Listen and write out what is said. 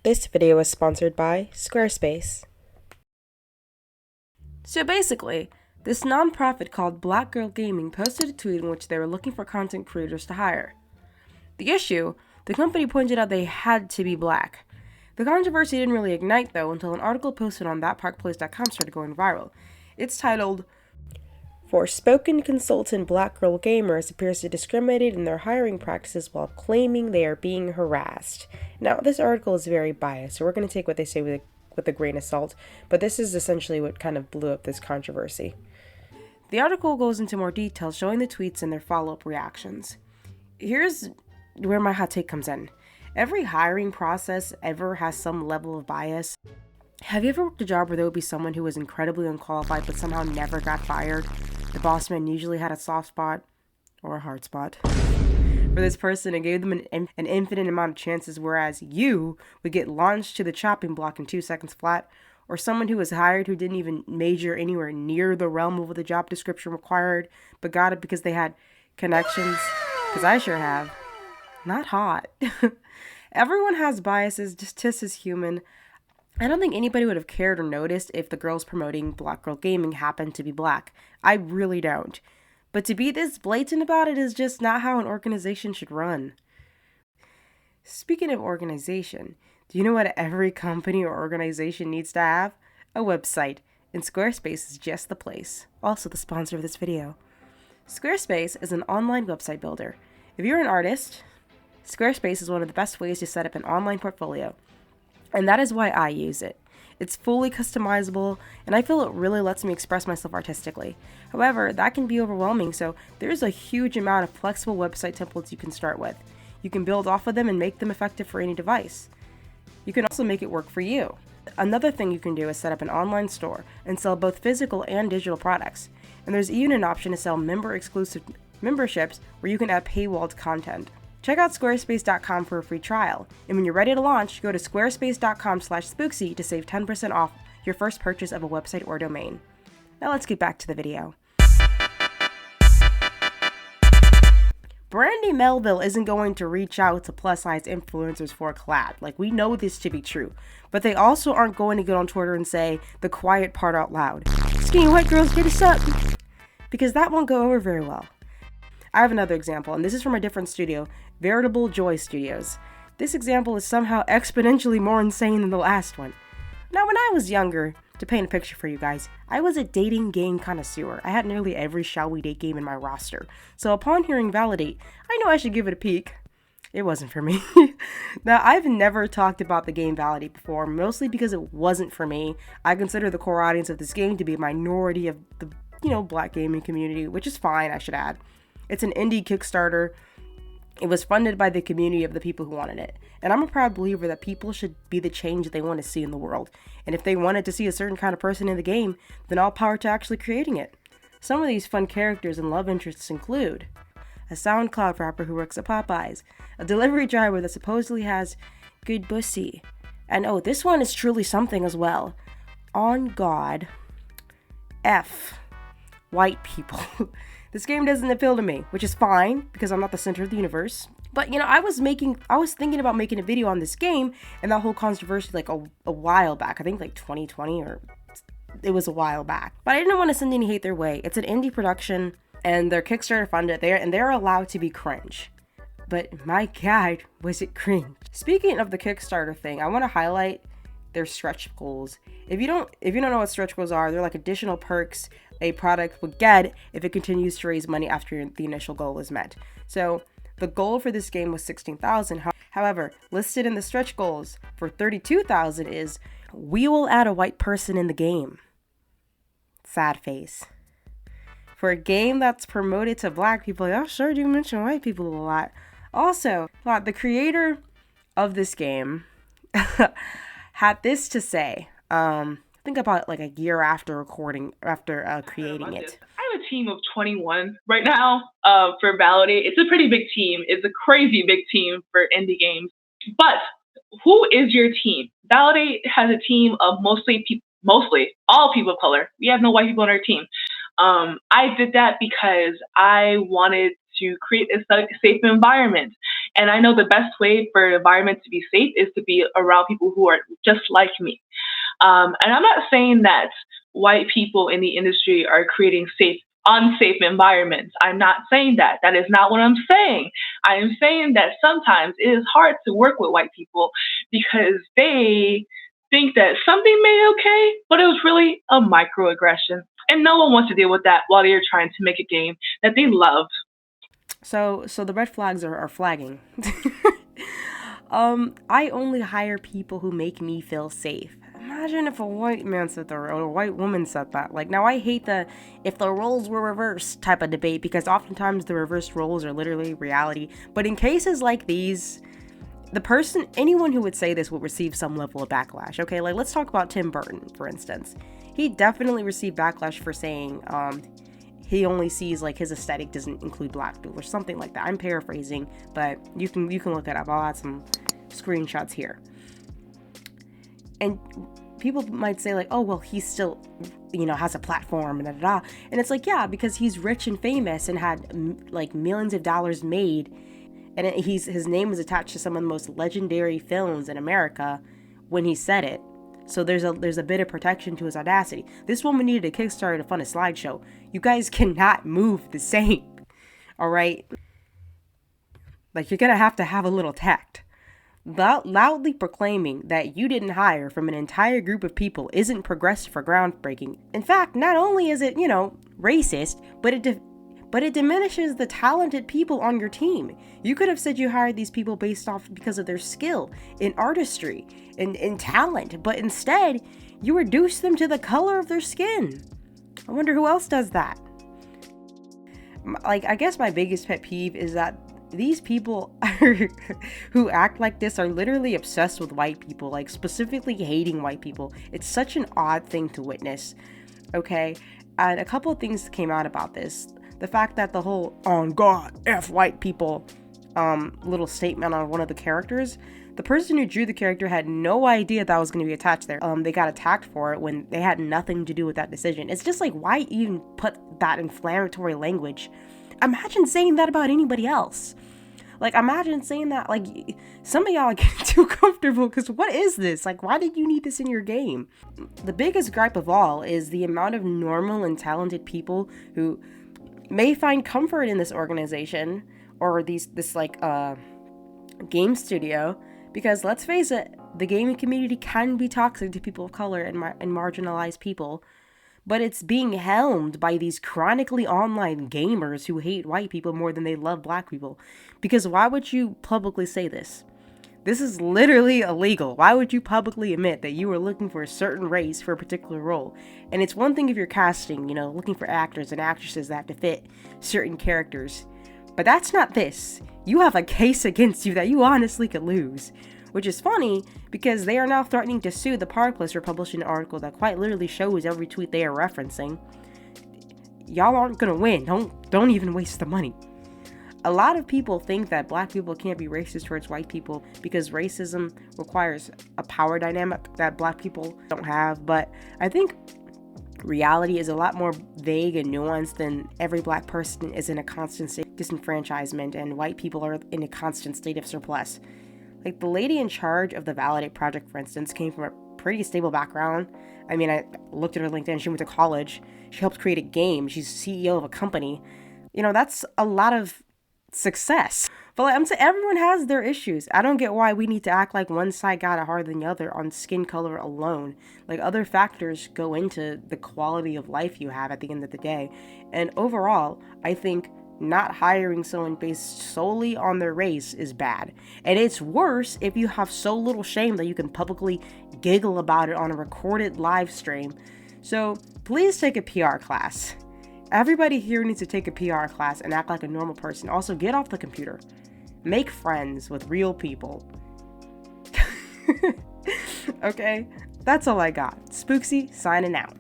This video is sponsored by Squarespace. So basically, this nonprofit called BlackGirlGaming posted a tweet in which they were looking for content creators to hire. The issue, the company pointed out they had to be black. The controversy didn't really ignite though until an article posted on thatparkplace.com started going viral. It's titled, Forspoken consultant Black Girl Gamers appears to discriminate in their hiring practices while claiming they are being harassed. Now, this article is very biased, so we're going to take what they say with a grain of salt, but this is essentially what kind of blew up this controversy. The article goes into more detail showing the tweets and their follow-up reactions. Here's where my hot take comes in. Every hiring process ever has some level of bias. Have you ever worked a job where there would be someone who was incredibly unqualified but somehow never got fired? The boss man usually had a soft spot, or a hard spot, for this person and gave them an infinite amount of chances, whereas you would get launched to the chopping block in 2 seconds flat, or someone who was hired who didn't even major anywhere near the realm of what the job description required, but got it because they had connections, because I sure have. Not hot. Everyone has biases, just as human. I don't think anybody would have cared or noticed if the girls promoting Black Girl Gaming happened to be black. I really don't. But to be this blatant about it is just not how an organization should run. Speaking of organization, do you know what every company or organization needs to have? A website. And Squarespace is just the place. Also the sponsor of this video. Squarespace is an online website builder. If you're an artist, Squarespace is one of the best ways to set up an online portfolio. And that is why I use it. It's fully customizable, and I feel it really lets me express myself artistically. However, that can be overwhelming, so there's a huge amount of flexible website templates you can start with. You can build off of them and make them effective for any device. You can also make it work for you. Another thing you can do is set up an online store and sell both physical and digital products. And there's even an option to sell member-exclusive memberships where you can add paywalled content. Check out squarespace.com for a free trial, and when you're ready to launch, go to squarespace.com/spooksy to save 10% off your first purchase of a website or domain. Now let's get back to the video. Brandy Melville isn't going to reach out to plus-size influencers for a collab. Like, we know this to be true. But they also aren't going to get on Twitter and say the quiet part out loud. Skinny white girls, get us up! Because that won't go over very well. I have another example, and this is from a different studio, Veritable Joy Studios. This example is somehow exponentially more insane than the last one. Now, when I was younger, to paint a picture for you guys, I was a dating game connoisseur. I had nearly every Shall We Date game in my roster. So upon hearing Validate, I know I should give it a peek. It wasn't for me. Now, I've never talked about the game Validate before, mostly because it wasn't for me. I consider the core audience of this game to be a minority of the, black gaming community, which is fine, I should add. It's an indie Kickstarter. It was funded by the community of the people who wanted it. And I'm a proud believer that people should be the change they want to see in the world. And if they wanted to see a certain kind of person in the game, then all power to actually creating it. Some of these fun characters and love interests include a SoundCloud rapper who works at Popeyes, a delivery driver that supposedly has good pussy, and oh, this one is truly something as well. On God, F, white people. This game doesn't appeal to me, which is fine because I'm not the center of the universe. But I was thinking about making a video on this game and that whole controversy like a while back. I think like 2020 or it was a while back. But I didn't want to send any hate their way. It's an indie production and they're Kickstarter funded and they're allowed to be cringe. But my God, was it cringe. Speaking of the Kickstarter thing, I want to highlight their stretch goals. If you don't know what stretch goals are, they're like additional perks a product would get if it continues to raise money after the initial goal is met. So the goal for this game was 16,000. However, listed in the stretch goals for 32,000 is, we will add a white person in the game. Sad face. For a game that's promoted to black people, y'all sure do mention white people a lot. Also, the creator of this game had this to say. I think about like a year after creating it. I have a team of 21 right now for Validate. It's a pretty big team. It's a crazy big team for indie games. But who is your team? Validate has a team of mostly all people of color. We have no white people on our team. I did that because I wanted to create a safe environment. And I know the best way for an environment to be safe is to be around people who are just like me. And I'm not saying that white people in the industry are creating unsafe environments. I'm not saying that. That is not what I'm saying. I am saying that sometimes it is hard to work with white people because they think that something may be okay, but it was really a microaggression. And no one wants to deal with that while they're trying to make a game that they love. So the red flags are flagging. I only hire people who make me feel safe. Imagine if a white man said that, or a white woman said that. Like, now I hate the if the roles were reversed type of debate, because oftentimes the reversed roles are literally reality. But in cases like these, anyone who would say this will receive some level of backlash. Okay, like, let's talk about Tim Burton, for instance. He definitely received backlash for saying, he only sees, like, his aesthetic doesn't include black people or something like that. I'm paraphrasing, but you can look it up. I'll add some screenshots here. And people might say, like, oh, well, he's still, has a platform and da-da-da. And it's like, yeah, because he's rich and famous and had, like, millions of dollars made. And his name was attached to some of the most legendary films in America when he said it. So there's a bit of protection to his audacity. This woman needed a Kickstarter to fund a slideshow. You guys cannot move the same. All right? Like, you're going to have a little tact. Loudly proclaiming that you didn't hire from an entire group of people isn't progressive or groundbreaking. In fact, not only is it, racist, but it diminishes the talented people on your team. You could have said you hired these people because of their skill in artistry and in talent, but instead you reduce them to the color of their skin. I wonder who else does that. Like, I guess my biggest pet peeve is that these people who act like this are literally obsessed with white people, like specifically hating white people. It's such an odd thing to witness, okay? And a couple of things came out about this. The fact that the whole, on God, F white people, little statement on one of the characters, the person who drew the character had no idea that was going to be attached there. They got attacked for it when they had nothing to do with that decision. It's just like, why even put that inflammatory language? Imagine saying that about anybody else. Like, imagine saying that, like, some of y'all are getting too comfortable, because what is this? Like, why did you need this in your game? The biggest gripe of all is the amount of normal and talented people who may find comfort in this organization or this game studio, because let's face it, the gaming community can be toxic to people of color and marginalized people, but it's being helmed by these chronically online gamers who hate white people more than they love black people. Because why would you publicly say this? This is literally illegal. Why would you publicly admit that you are looking for a certain race for a particular role? And it's one thing if you're casting, looking for actors and actresses that have to fit certain characters. But that's not this. You have a case against you that you honestly could lose. Which is funny, because they are now threatening to sue the Park Place for publishing an article that quite literally shows every tweet they are referencing. Y'all aren't gonna win. Don't even waste the money. A lot of people think that black people can't be racist towards white people because racism requires a power dynamic that black people don't have, but I think reality is a lot more vague and nuanced than every black person is in a constant state of disenfranchisement and white people are in a constant state of surplus. Like, the lady in charge of the Validate project, for instance, came from a pretty stable background. I mean, I looked at her LinkedIn. She went to college. She helped create a game. She's CEO of a company. That's a lot of success. But I'm saying, everyone has their issues. I don't get why we need to act like one side got it harder than the other on skin color alone. Like, other factors go into the quality of life you have at the end of the day. And overall, I think not hiring someone based solely on their race is bad. And it's worse if you have so little shame that you can publicly giggle about it on a recorded live stream. So please take a PR class. Everybody here needs to take a PR class and act like a normal person. Also, get off the computer. Make friends with real people. Okay, that's all I got. Spooksy signing out.